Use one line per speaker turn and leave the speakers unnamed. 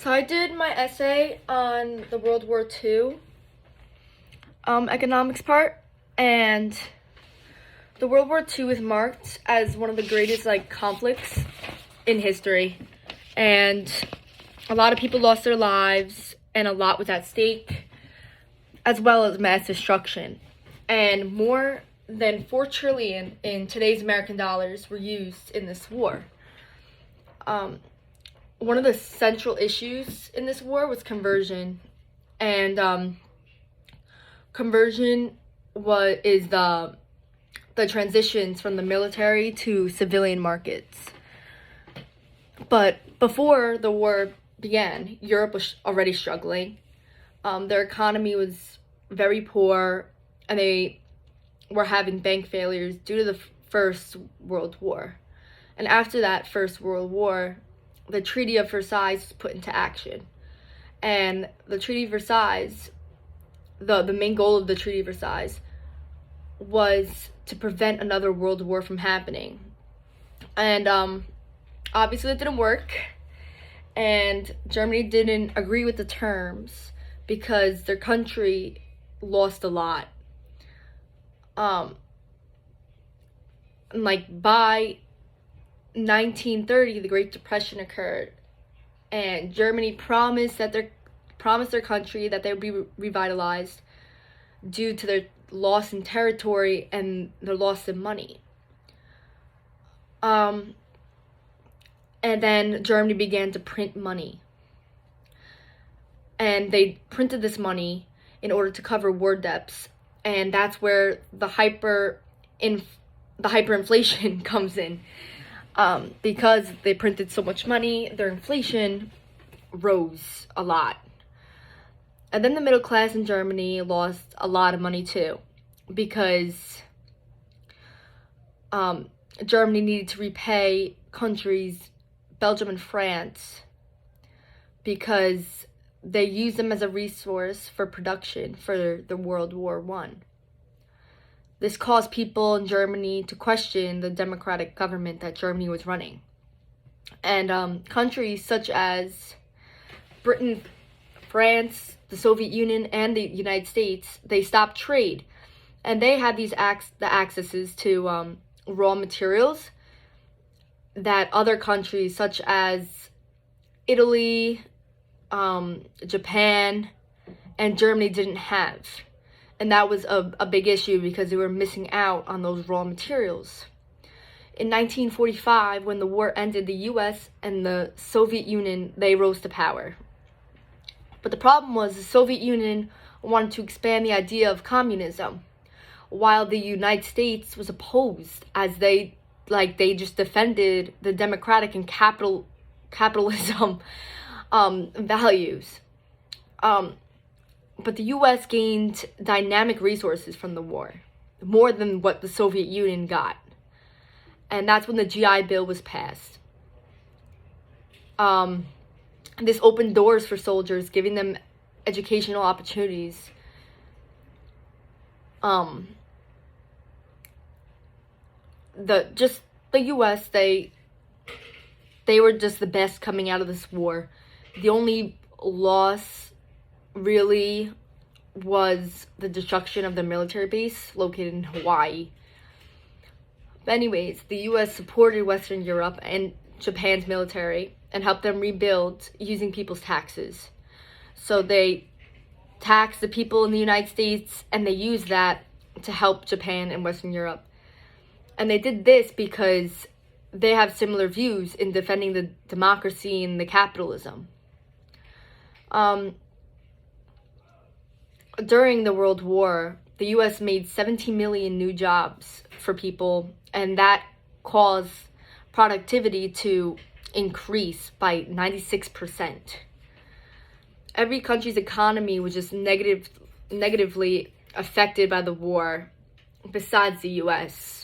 So I did my essay on the World War II economics part, and the World War II is marked as one of the greatest conflicts in history, and a lot of people lost their lives, and a lot was at stake, as well as mass destruction. And more than 4 trillion in today's American dollars were used in this war. One of the central issues in this war was conversion, and conversion is the transitions from the military to civilian markets. But before the war began, Europe was already struggling. Their economy was very poor, and they were having bank failures due to the First World War. And after that First World War, the Treaty of Versailles was put into action. And the Treaty of Versailles, the main goal of the Treaty of Versailles was to prevent another world war from happening. And obviously it didn't work, and Germany didn't agree with the terms because their country lost a lot. By 1930, the Great Depression occurred, and Germany promised their country that they would be revitalized due to their loss in territory and their loss in money. And then Germany began to print money, and they printed this money in order to cover war debts, and that's where the hyperinflation comes in. Because they printed so much money, their inflation rose a lot. And then the middle class in Germany lost a lot of money too, because Germany needed to repay countries, Belgium and France, because they used them as a resource for production for the World War I. This caused people in Germany to question the democratic government that Germany was running. And countries such as Britain, France, the Soviet Union, and the United States, they stopped trade. And they had the accesses to raw materials that other countries such as Italy, Japan, and Germany didn't have. And that was a big issue because they were missing out on those raw materials. In 1945, when the war ended, the US and the Soviet Union, they rose to power. But the problem was the Soviet Union wanted to expand the idea of communism, while the United States was opposed, as they just defended the democratic and capitalism values. But the U.S. gained dynamic resources from the war, more than what the Soviet Union got. And that's when the GI Bill was passed. This opened doors for soldiers, giving them educational opportunities. The U.S., they were just the best coming out of this war. The only loss really was the destruction of the military base located in Hawaii. But anyways, the U.S. supported Western Europe and Japan's military and helped them rebuild using people's taxes. So they taxed the people in the United States, and they used that to help Japan and Western Europe. And they did this because they have similar views in defending the democracy and the capitalism. During the World War, the U.S. made 17 million new jobs for people, and that caused productivity to increase by 96%. Every country's economy was just negatively affected by the war, besides the U.S.